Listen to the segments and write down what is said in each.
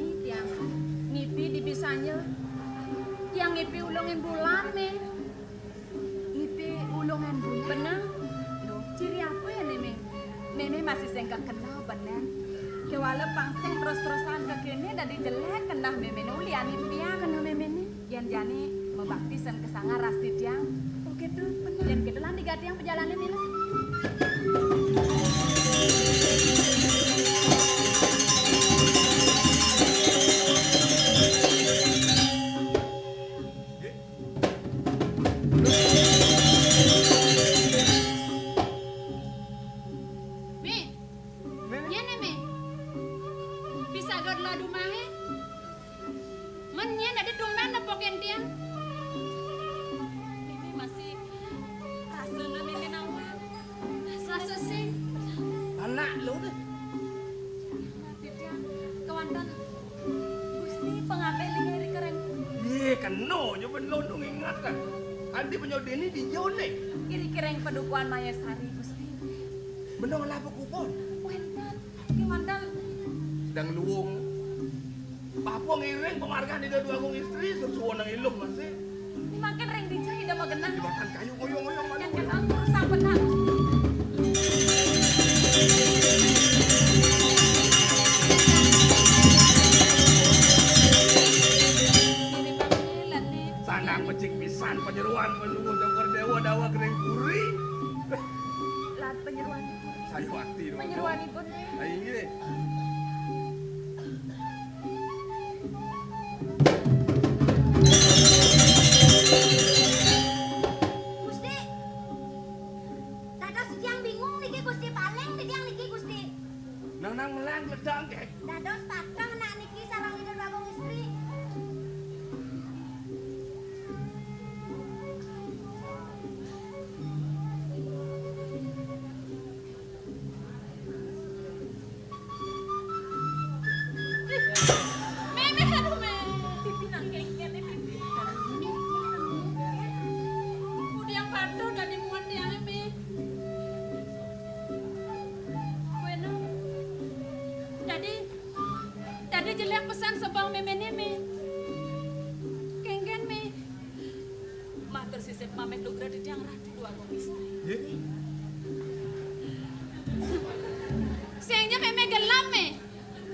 nih tiang ngipi di bisanya. Tiang ngipi ulungin bulan me. Ngipi ulungan bulan. Bener? Loh, ciri apa ya nih me? Meme masih sengkak kenal bener. Kewala pangseng terus-terusan ke kene dari jelek kenah meme ne ulian impia kenah meme ne. Yan jani membaktisan kesanga rasti tiang. Oh gitu, bener. Yan gitu lah diganti yang perjalanan ini. Andi penyodeni di jone. Kira-kira yang pedukuan Maya Sari Gusti. Bener lah kupon. Wenten, gimana? Sedang luwung. Papo ngiring pemargaan di dua gong istri sesuai nang ilum masih. Makin ring dijai dah magenah. Dimakan kayu ngoyong-ngoyong mana? Kan aku sampai nak. Pecik pisan penyeruan penunggu Dongkor Dewa dawa kering puri. Lat penyeruan. Sayu hati doang. Penyeruan ibun. Ayo gini. Gusti. Dados yang bingung niki Gusti paling titiang niki Gusti. Nang melang ledang kek. Dados patah nak niki sareng ida babong istri. Jadi jelek pesan sebang meme-meme. Kenggen me. Matur sisip mamet lugra di tiang rati dua gong istri. Siangnya meme gelam me.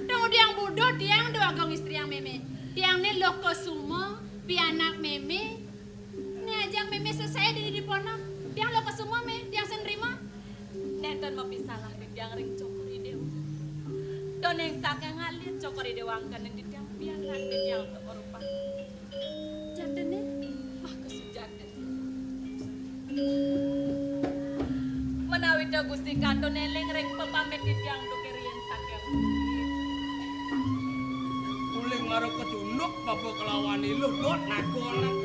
Tunggu diang bodoh diang dua gong istri yang meme. Diang ne loko sumo, pianak meme. Ini ajang meme selesai di ponok. Diang loko sumo me, diang senrima. Nenten mau pisalah di diang ring cokori dewa. Don yang saking ngalir cokori dewangkan yang ditiang pianak di diang untuk orupan. Jatene, aku sejatene. Menawi da Gusti kanto neleng ring pepamit di diang dokerian saking. Uling ngaruh kecunduk bapak kelawan ilu dot nakonan.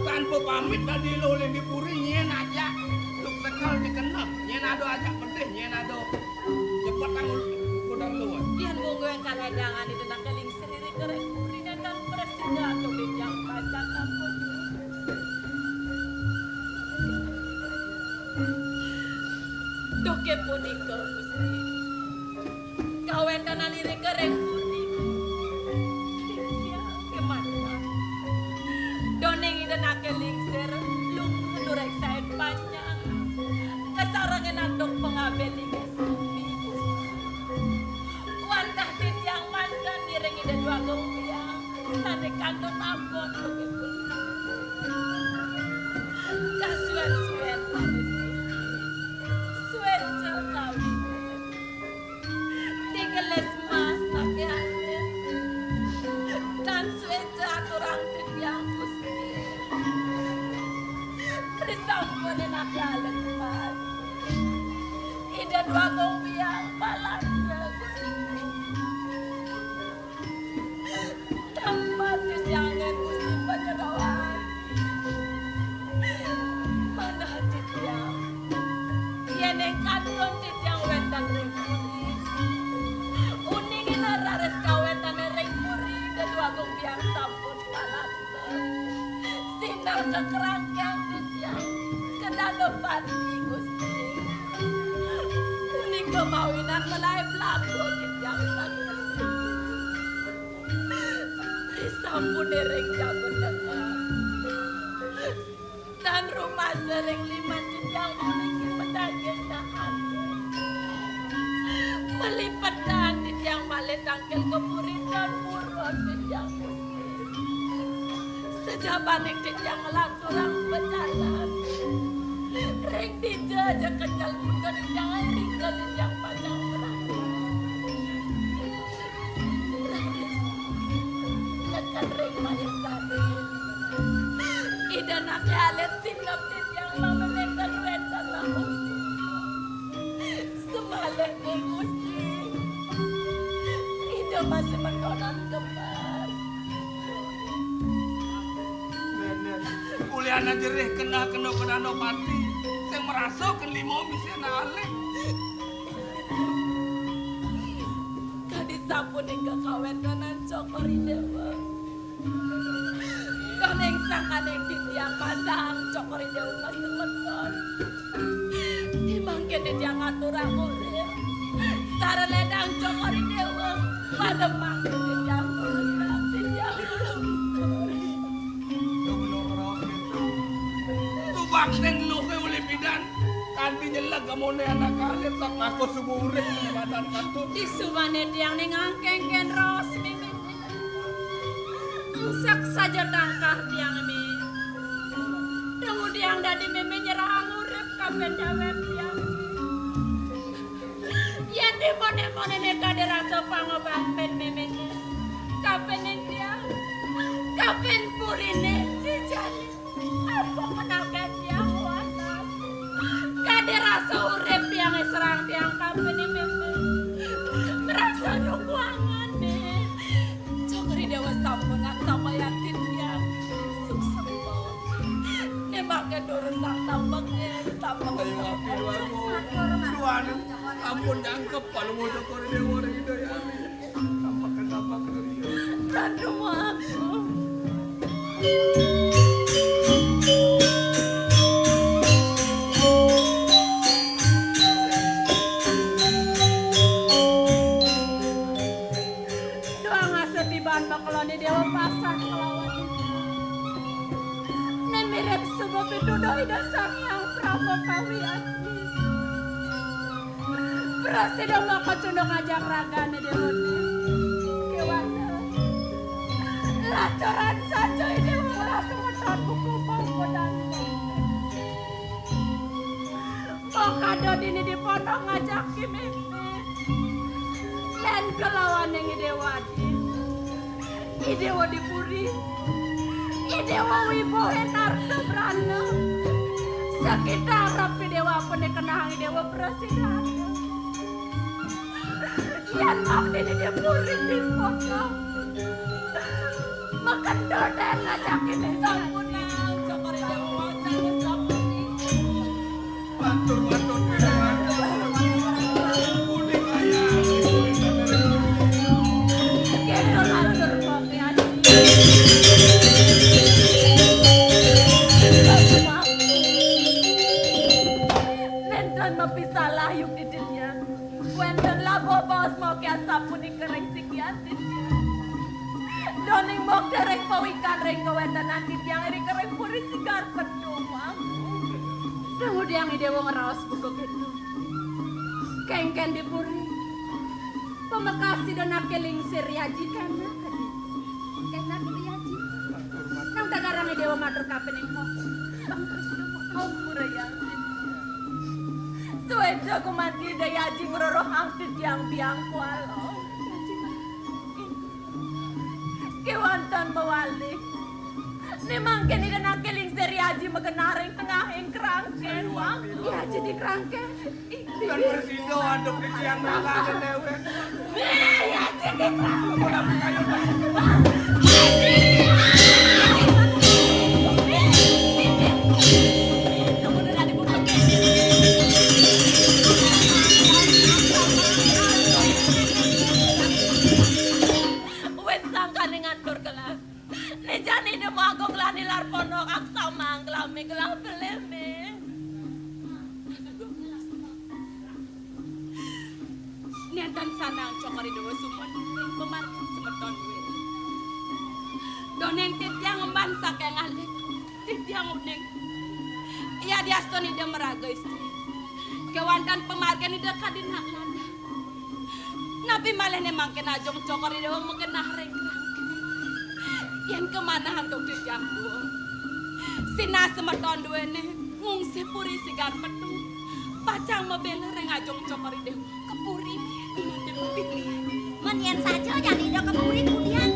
Tanpa pamit tadi ilu uling dipuri nyen aja. Tuk sekal dikenal nyen ado aja pedih nyen ado. Cepet tanggul kudang luar. Dian monggo yang kaledangan di denang keling seriri kerek puri dan presida atau bejang pajak ampun. Doke punika Gusti. Kawen dan aliri kereng puri. Dia kemana? Doneng ida nakeling ser lung durek saen panjang. Kesarangan andong pengabeling esumi. Wantah din yang mandan direng ida dua gompiang. Sane kanton abot begitu. Kasuan-suan habis. Suan cakawi. Tigeles mas nakiane. Dan suan caturang tibiang Gusti. Risampun nakialan mas. Ida dua gompiang palanda Gusti. Tempat jangan Gusti penyerawan. Mana titiang? Yen ing kanton titiang wetan ring puri. Uningin rares kawetan ring puri dan dua gompiang sampun palanda. Sinar kekerangkang titiang kedadopati Gusti. Uning kemawinan melai pelaku titiang sakti. sampun dereng cabut tekan. Dan rumah sering 5 jenjang memiliki pedaging tahan. Melipat dan jenjang malih tangkel kepurin dan murah jenjang muslim. Sejabaning jenjang lanturang berjalan. Ring dijaja kencal bukan jenjang ring ke jenjang panjang berakhir. Tekan ring malih sadin. Ida nak alet sinap jenjang memenekan wetan lahus. Semalih ning Gusti. Ida masih mendonan kembar. Kuliana jerih kena kedano pati. Sing merasa kelimo misena alih. Kadi sampun ing kawetanan cokori dewa. Kaneng sakaning titiang pasang cokori dewa masih menton. Dimangke titiang aturang urip. Sareledang cokori dewa. Pada mangke titiang tulisan titiang Bakten luhe oleh bidan kanti nyelag gamone anak kalit sak aku sumure badan kantu Disubane tiang ning angkengken ros meme. Angsak saja tangkar tiang mi. Dangu tiang dadi meme nyerang urip kaben dawet tiang. Yen di mone-mone neka dirasa pangobaten meme. Kaben tiang. Kaben purine dijali. Apa menaken tiang watas. Kade rasa urip tiang serang tiang kaben meme. Merasa nungguangan deh. Cokri dewa sampun sama yakin tiang. Suksembo. Nemake durus sang tambangnya. Tambang Tuhan ampun jangkep kalau mau cokori dewa ring dayani tampak dia dan rumahku. Makeloni dewa pasang kelawan nemirip sebuah pidudo ida sang yang Prabu Kawiati berasida maka condong ngajak ragane dewa kewana lacoran saja dewa langsung ngeton buku bangku dan mokado dini di pondok ngajak kimeme dan kelawan yang dewa Idewa dipuri, idewa wibo enarto brana. Sekitar rapi dewa penekenang idewa presiden. Yan makni dia puri di foto. Makan doden ngajakin sampun nang cokori dewa wajah sampun. Bantur kuning ayah Gendol alur Nenten mapisalah yung didilya. Wenten labo bos mo kaya sapo ni kereng sikian didilya. Doning mok dereng pawikan reng kawenten nanti yang iri kereng puri sigar penuang. Tunggu diang idewo ngeraos bukok itu. Kengken dipuri. Pemakasi dan akeling siriaji kana kadi. Kena siriaji. Nang tagarang idewo matur kapen ing mok. Bang presiden mo kau murayang. Suwejo kumati dayaji ngrorohang tiang biang kualo. Kewantan mawali. Nemangke ni dan akeling siriaji magenaring tengah ing kerangken wang. Iya jadi kerangken. dan bersido aduk di tiang nalane dewe Iya jadi kerangken. Nejani de magong lani lar pondok ak samang glami gelang beleme. Niatan sanang cokari dewa sumon pemarkin semeton duit. neng titiang membansak yang alik. Titiang uning. Ia diastoni dia meraga istri. Kewandan pemargan ida kadin hak landa. Nabi malah nemang kena jong cokor ida mungkin nahreng rangke. Yang kemana hantuk titiang dua. Sina semeton dua ne ngungsi puri sigar petung. Pacang mebel reng ajong cokor ida kepuri. Pilih. Menyen saja jadi ida kepuri kudian